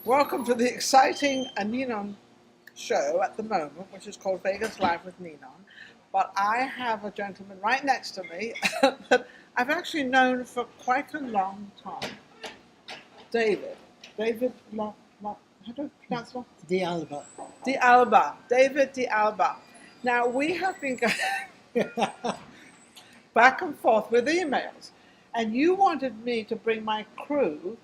Welcome to the exciting Ninon show at the moment, which is called Vegas Live with Ninon. But I have a gentleman right next to me that I've actually known for quite a long time. David. How do you pronounce it? The Alba. The Alba. David the Alba. Now, we have been going back and forth with emails, and you wanted me to bring my crew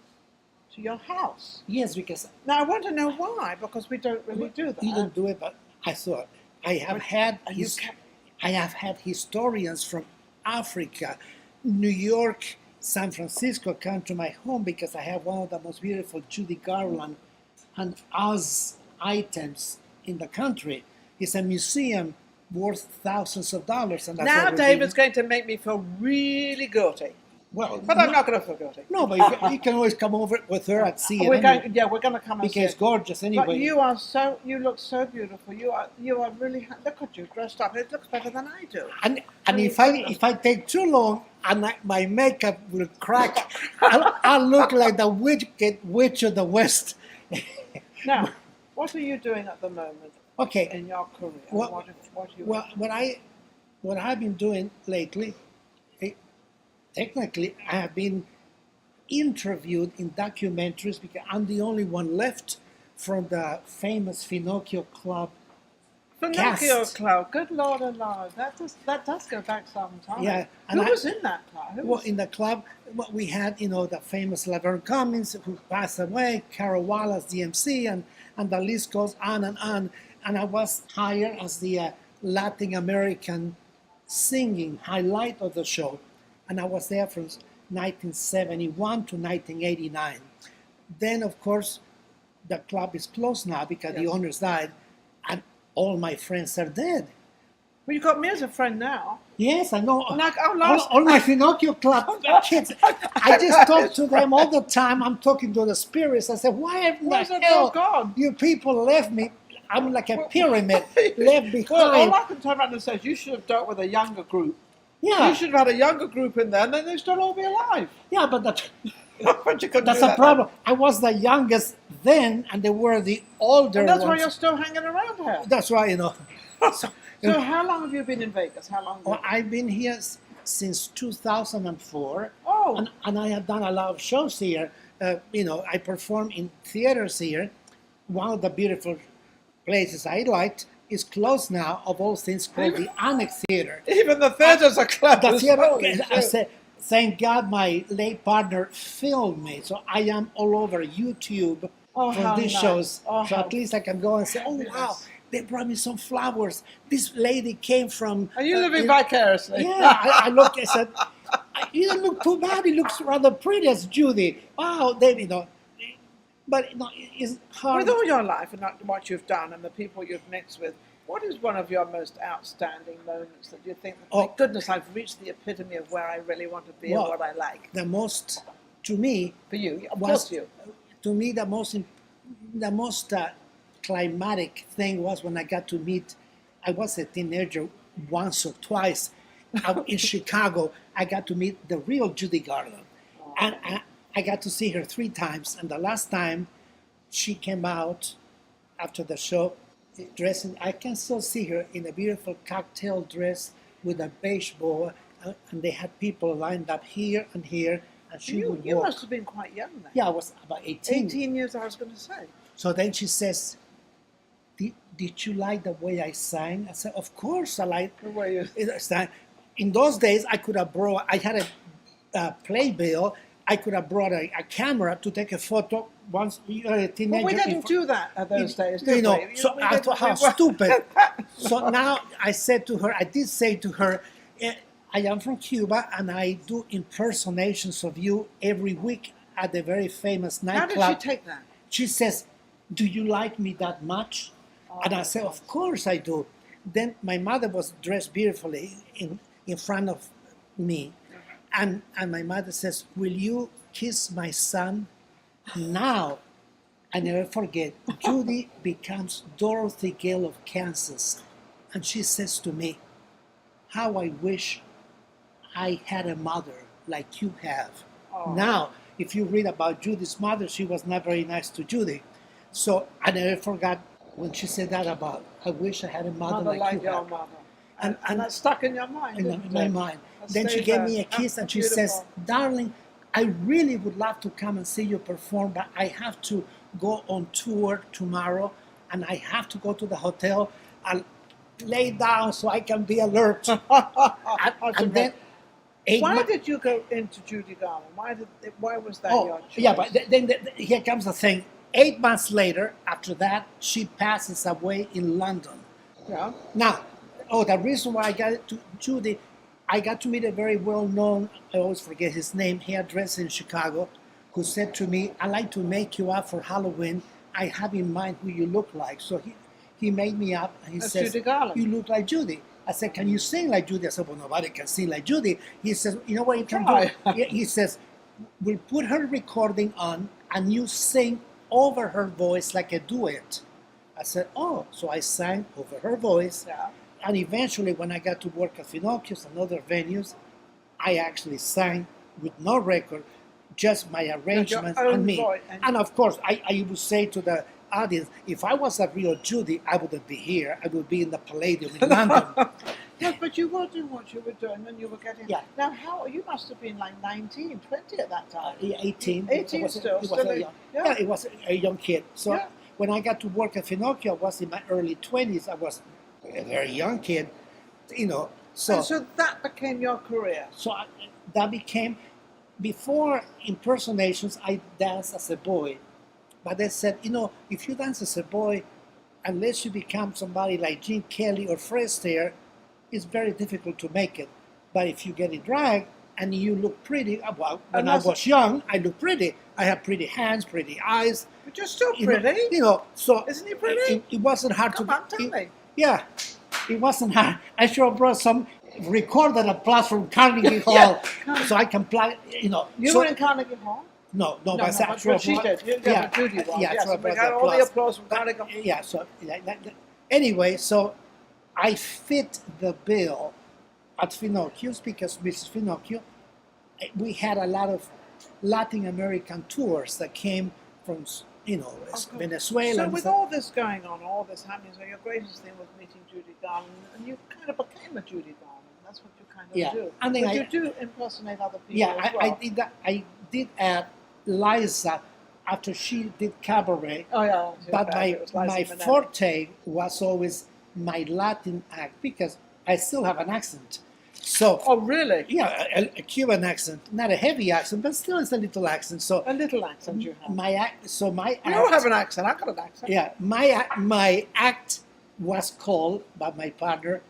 to your house. Yes, because Now, I want to know why, because we don't really do that. you don't do it, but I thought I have had historians from Africa, New York, San Francisco come to my home because I have one of the most beautiful Judy Garland and Oz items in the country. It's a museum worth thousands of dollars. And that's Now what we're David's doing. going to make me feel really guilty. Well, But I'm not going to feel guilty. No, but you can always come over with her and see it. We're anyway, going to come and see because it. gorgeous anyway. But you look so beautiful. You are really, look at you dressed up. It looks better than I do. And if I take too long and my makeup will crack, I'll look like the wicked witch of the West. Now, what are you doing at the moment Okay. in your career? Well, what I've been doing lately, technically, I have been interviewed in documentaries because I'm the only one left from the famous Finocchio Club. Finocchio cast. Club. Good Lord alive. That does go back some time. Yeah, Who was in that club? Well, in the club, we had, the famous Laverne Cummins who passed away, Carol Wallace, DMC, and the list goes on and on. And I was hired as the Latin American singing highlight of the show. And I was there from 1971 to 1989. Then, of course, the club is closed now because the owners died, and all my friends are dead. Well, you got me as a friend now. Yes, I know. Like, all my Finocchio Club kids, I just talk to them all the time. I'm talking to the spirits. I said, why have Where's the it hell all gone? you people left me? I'm like a pyramid left behind. Well, all I can turn around and say is you should have dealt with a younger group. Yeah. You should have had a younger group in there, and then they'd still all be alive. Yeah, but But you couldn't that's do a that problem. I was the youngest then, and they were the older And that's why ones. you're still hanging around here. That's right, So how long have you been in Vegas? How long? Well, I've been here since 2004. Oh. And I have done a lot of shows here. I perform in theaters here. One of the beautiful places I liked is closed now, of all things, called the Annex Theater. Even the theaters are closed. The theater, Holy I shit. said, thank God my late partner filmed me. So I am all over YouTube Oh, how for these nice. shows. Oh, So how at least I can go and say, oh, wow, they brought me some flowers. This lady came from... Are you living vicariously? Yeah, I looked, I said, you don't look too bad. He looks rather pretty as Judy. Wow, David, But it's hard. With all your life and what you've done and the people you've mixed with, what is one of your most outstanding moments that you think, my goodness, I've reached the epitome of where I really want to be and what I like? The most, to me, For you, of was, course you. to me, the most climatic thing was when I got to meet, I was a teenager once or twice out in Chicago. I got to meet the real Judy Garland. And I got to see her 3 times. And the last time she came out after the show, dressing, I can still see her in a beautiful cocktail dress with a beige boa. And they had people lined up here and here. And she would You walk. must have been quite young then. Yeah, I was about 18. 18 years, I was going to say. So then she says, did you like the way I sang? I said, of course I like The way you sang. In those days, I could have brought, I had a playbill. I could have brought a camera to take a photo once a teenager. Well, we didn't do that at those days, did we? So I thought, how stupid. So now I did say to her, I am from Cuba and I do impersonations of you every week at the very famous nightclub. How did she take that? She says, do you like me that much? And I said, of course I do. Then my mother was dressed beautifully in front of me. And my mother says, will you kiss my son now? I never forget, Judy becomes Dorothy Gale of Kansas. And she says to me, how I wish I had a mother like you have. Oh. Now, if you read about Judy's mother, she was not very nice to Judy. So I never forgot when she said that about, I wish I had a mother like you your had. mother. And, And that stuck in your mind, didn't in my it? mind. That Then she stayed gave there. me a kiss and she Beautiful. says, darling, I really would love to come and see you perform, but I have to go on tour tomorrow and I have to go to the hotel and lay down so I can be alert. And then Why did you go into Judy Garland? Why was that your choice? yeah, but then here comes the thing. 8 months later, after that, she passes away in London. Yeah. Now, the reason why I got to Judy, I got to meet a very well-known, I always forget his name, hairdresser in Chicago, who said to me, I'd like to make you up for Halloween. I have in mind who you look like. So he made me up and he That's says, Judy Garland. you look like Judy. I said, can you sing like Judy? I said, well, nobody can sing like Judy. He says, you know what you can Try. do? He says, we'll put her recording on and you sing over her voice like a duet. I said, oh, so I sang over her voice. Yeah. And eventually, when I got to work at Finocchio's and other venues, I actually sang with no record, just my arrangements own and me. voice. And of course, I would say to the audience, if I was a real Judy, I wouldn't be here. I would be in the Palladium in London. Yes, but you were doing what you were doing when you were getting... Yeah. Now, you must have been like 19, 20 at that time. 18. 18 still. It was a young kid. So Yeah. when I got to work at Finocchio, I was in my early 20s. I was a very young kid, So, and so that became your career. That became, before impersonations, I danced as a boy. But they said, if you dance as a boy, unless you become somebody like Gene Kelly or Fred Astaire, it's very difficult to make it. But if you get in drag and you look pretty, well, when I was young, I looked pretty. I had pretty hands, pretty eyes. But you're still pretty. So Isn't he pretty? It wasn't hard Come on, tell me. Yeah, it wasn't hard. I sure brought some recorded applause from Carnegie Hall, so I can play. You were in Carnegie Hall. No, but she did. Judy was. Yeah, so we got all the applause from Carnegie Hall. Yeah. So anyway, so I fit the bill at Finocchio's because Mrs. Finocchio, we had a lot of Latin American tours that came from, Venezuela. So with all this going on, all this happening, so your greatest thing was meeting Judy Garland, and you kind of became a Judy Garland. That's what you kind of do. And then you do impersonate other people. Yeah, as well. I did that. I did add Liza after she did cabaret. Oh yeah. But my forte was always my Latin act because I still have an accent. So. Oh really? Yeah, a Cuban accent, not a heavy accent, but still it's a little accent. So a little accent you have. My act. So my. You don't have an accent. I got an accent. Yeah, my act was called by my partner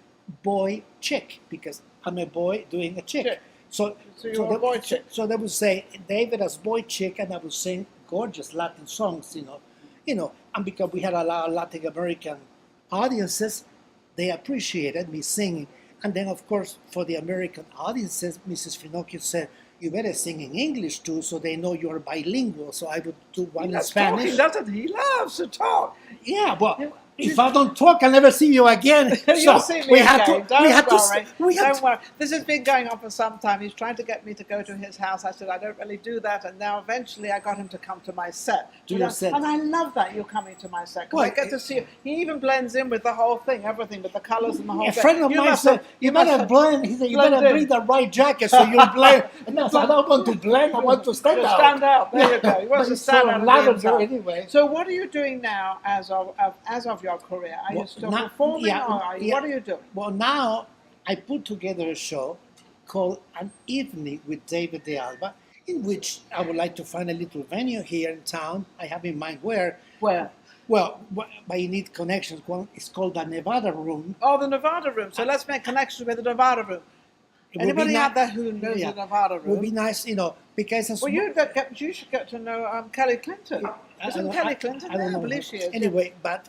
Boy-Chic because I'm a boy doing a chick. Chick. So you're a Boy-Chic. So they would say David as Boy-Chic, and I would sing gorgeous Latin songs, and because we had a lot of Latin American audiences, they appreciated me singing. And then, of course, for the American audiences, Mrs. Finocchio said, you better sing in English too, so they know you're bilingual. So I would do one in Spanish. Doesn't he? He loves to talk. Yeah, well, if I don't talk, I'll never see you again. You'll see me again. Don't worry. This has been going on for some time. He's trying to get me to go to his house. I said, I don't really do that. And now eventually I got him to come to my set. And I love that you're coming to my set. Because I get to see you. He even blends in with the whole thing, everything, with the colors and the whole thing. A friend of mine said, you better blend. He said, you better bring the right jacket so you'll blend. And I said, I don't want to blend. I want to stand out. Stand out. There you go. He wants to stand out. Anyway. So what are you doing now as of your career? Are you still performing what are you doing? Well, now I put together a show called An Evening with David de Alba, in which I would like to find a little venue here in town. I have in mind where. Where? Well, but you need connections. One is called the Nevada Room. Oh, the Nevada Room. So let's make connections with the Nevada Room. Anybody out there who knows the Nevada Room? Would be nice, because... Well, you should get to know Kelly Clinton. Isn't Kelly Clinton there? I believe she is. Anyway, but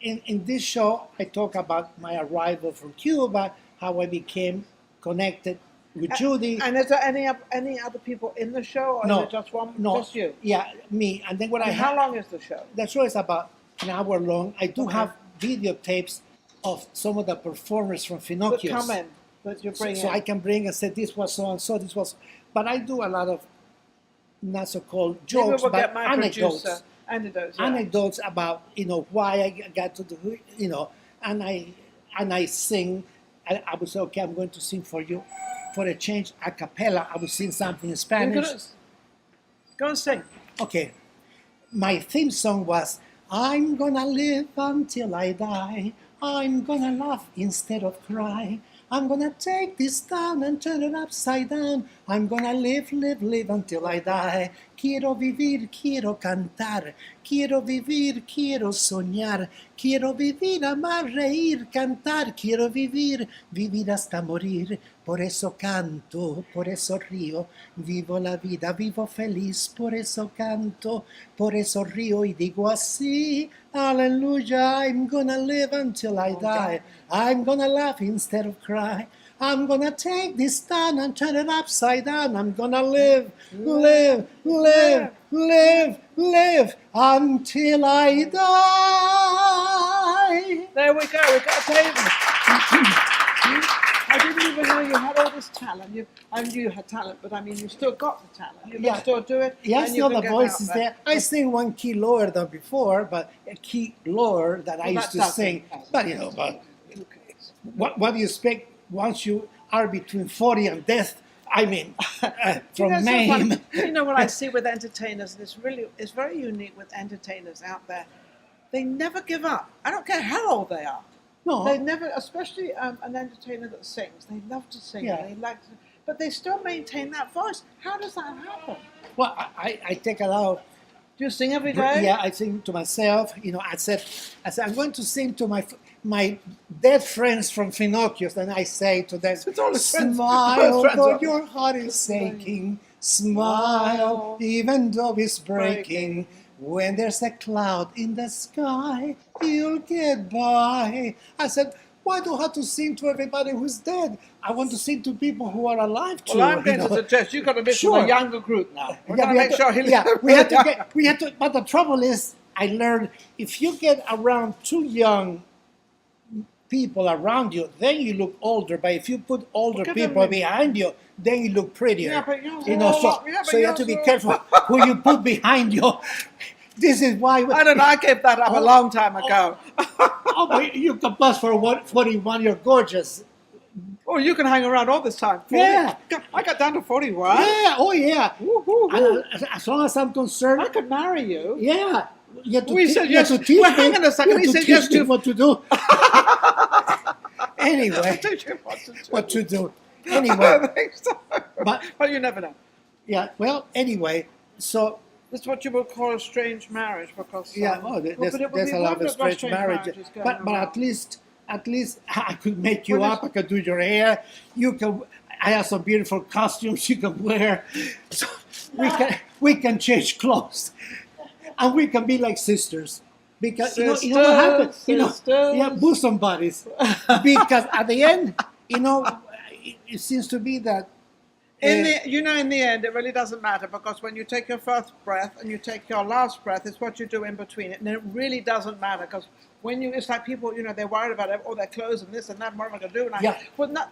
in this show, I talk about my arrival from Cuba, how I became connected with Judy. And is there any other people in the show, or is it just one? No, just you? Yeah, me. And then how long is the show? The show is about an hour long. I do have videotapes of some of the performers from Finocchio's. That come in, that you bring in. So I can bring and say, this was so and so, this was... But I do a lot of not so-called jokes, but anecdotes. Anecdotes. Yeah. anecdotes about why I got to do and I sing. I would say, okay, I'm going to sing for you. For a change, a cappella, I would sing something in You're Spanish. gonna go and sing. Okay, my theme song was, I'm gonna live until I die. I'm gonna laugh instead of cry. I'm gonna take this town and turn it upside down. I'm gonna live, live, live until I die. Quiero vivir, quiero cantar. Quiero vivir, quiero soñar. Quiero vivir, amar, reír, cantar. Quiero vivir, vivir hasta morir. Por eso canto, por eso río. Vivo la vida, vivo feliz. Por eso canto, por eso río y digo así. Hallelujah, I'm gonna live until I die. I'm gonna laugh instead of cry. I'm gonna take this town and turn it upside down. I'm gonna live, live, live, live, live until I die. There we go. We got David. I didn't even know you had all this talent. I knew you had talent, but I mean, you still got the talent. You can still do it. Yeah, and still you can the get voice out is there. there. I sing one key lower than before, but a key lower that I used to sing. But but what do you expect once you are between 40 and death? I mean, from Maine. You know what I see with entertainers, and it's very unique with entertainers out there. They never give up. I don't care how old they are. No. They never, especially an entertainer that sings. They love to sing. Yeah. They like to, but they still maintain that voice. How does that happen? Well, I take a lot of. Do you sing every day? Yeah, I sing to myself. I said I'm going to sing to my dead friends from Finocchio, and I say to them, smile though your heart is aching, smile even though it's breaking. When there's a cloud in the sky, you'll get by. I said, why do I have to sing to everybody who's dead? I want to sing to people who are alive too. Well, I'm going to suggest you've got to mix with a younger group now. We're going to make sure we have to. But the trouble is, I learned if you get around too young people around you, then you look older. But if you put older people behind you, then you look prettier. Yeah, but so you have to be careful who you put behind you. This is why. I don't know. I gave that up a long time ago. But you can pass for 41. You're gorgeous. Oh, you can hang around all this time. 40. Yeah. I got down to 41. Yeah. Oh, yeah. Woo-hoo-hoo. And as long as I'm concerned, I could marry you. Yeah. We said yes. Well, hang on a second. He said yes to what to do. Anyway, I'll teach you what to do. I Anyway, don't think so. but you never know. yeah. Well, anyway, so This is what you would call a strange marriage because yeah. Oh, there's a lot of strange marriages, but at least I could make you up. I could do your hair. You can. I have some beautiful costumes you can wear. So we can change clothes, and we can be like sisters. Because you know what happens? Yeah, bosom buddies. Because at the end, it seems to be that. In the end, it really doesn't matter because when you take your first breath and you take your last breath, it's what you do in between it, and it really doesn't matter because it's like people, they're worried about all their clothes and this and that. What am I going to do?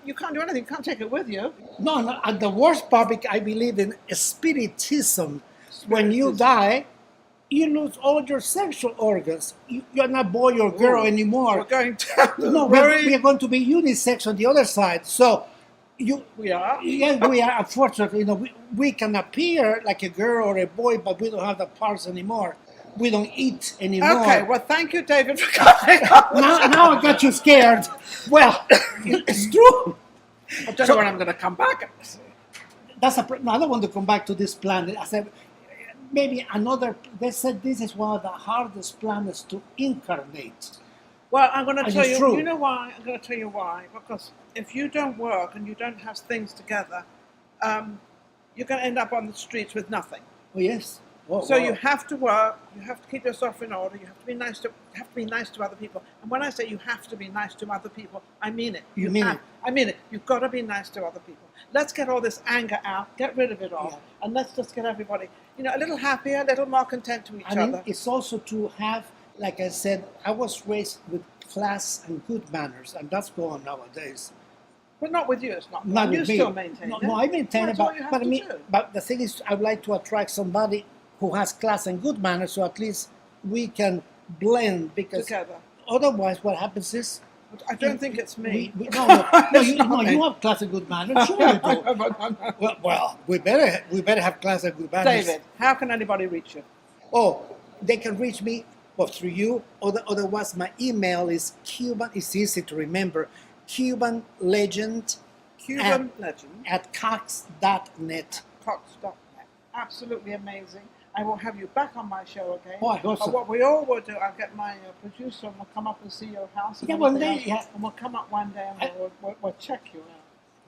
You can't do anything. You can't take it with you. No. And the worst part, I believe in spiritism. When you die, you lose all your sexual organs. You're not boy or girl anymore. We're going to. No, we are going to be unisex on the other side. So. We are? Yeah, we are. Unfortunately, we can appear like a girl or a boy, but we don't have the parts anymore. We don't eat anymore. Okay, well, thank you, David, for coming. now I got you scared. Well, it's true. I don't know when I'm going to come back. No, I don't want to come back to this planet. I said, maybe another. They said this is one of the hardest planets to incarnate. Well, I'm going to tell you. True. You know why? I'm going to tell you why. Because if you don't work and you don't have things together, you're going to end up on the streets with nothing. Oh yes. So you have to work. You have to keep yourself in order. You have to be nice to other people. And when I say you have to be nice to other people, I mean it. You mean it. I mean it. You've got to be nice to other people. Let's get all this anger out. Get rid of it all, and let's just get everybody, a little happier, a little more content to each other. It's also to have. Like I said, I was raised with class and good manners, and that's gone nowadays. But not with you, it's not. Not you with me. Still maintain it. No, I maintain it, but I mean, but the thing is, I'd like to attract somebody who has class and good manners, so at least we can blend. Because Together. otherwise, what happens is I don't think it's me. no, It's you, not no, me. you have class and good manners. Sure you do. Well, we better have class and good manners. David, how can anybody reach you? Oh, they can reach me through you. Otherwise, my email is Cuban. It's easy to remember. Cuban Legend Cuban Legend. at cox.net. Cox.net. Absolutely amazing. I will have you back on my show again. Oh, I hope so. What we all will do, I'll get my producer and we'll come up and see your house. And Yeah, one everything day, else. yeah. And we'll come up one day and we'll check you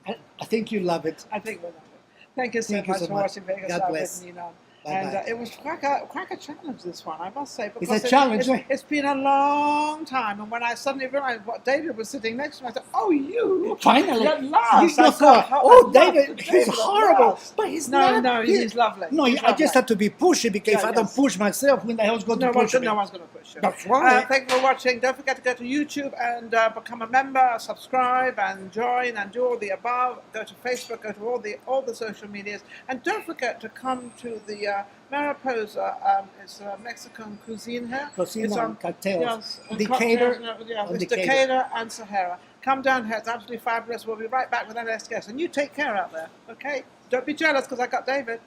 out. I think you love it. I think we'll love it. Thank you so Thank you much so for much. watching Vegas God Live bless. with Ninon. Bye-bye. And it was quite a challenge, this one, I must say. It's a challenge, eh? It's been a long time. And when I suddenly realized what David was sitting next to me, I said, oh, you. Finally, At last. you I thought, thought, oh, at last, David, he's at horrible, last. but he's No, not. no, he's lovely. No, He's I just lovely. have to be pushy, because if Yeah, I don't yes. push myself, when the hell's going to push me? No one's going to push you. That's right. Thank you for watching. Don't forget to go to YouTube and become a member, subscribe and join and do all the above. Go to Facebook, go to all the social medias. And don't forget to come to the Mariposa. It's Mexican cuisine here. Cocina It's and cocktails. Yes, and Decatur cocktails, yeah, and it's Decatur. Decatur and Sahara. Come down here. It's absolutely fabulous. We'll be right back with our next guest. And you take care out there, okay? Don't be jealous because I got David.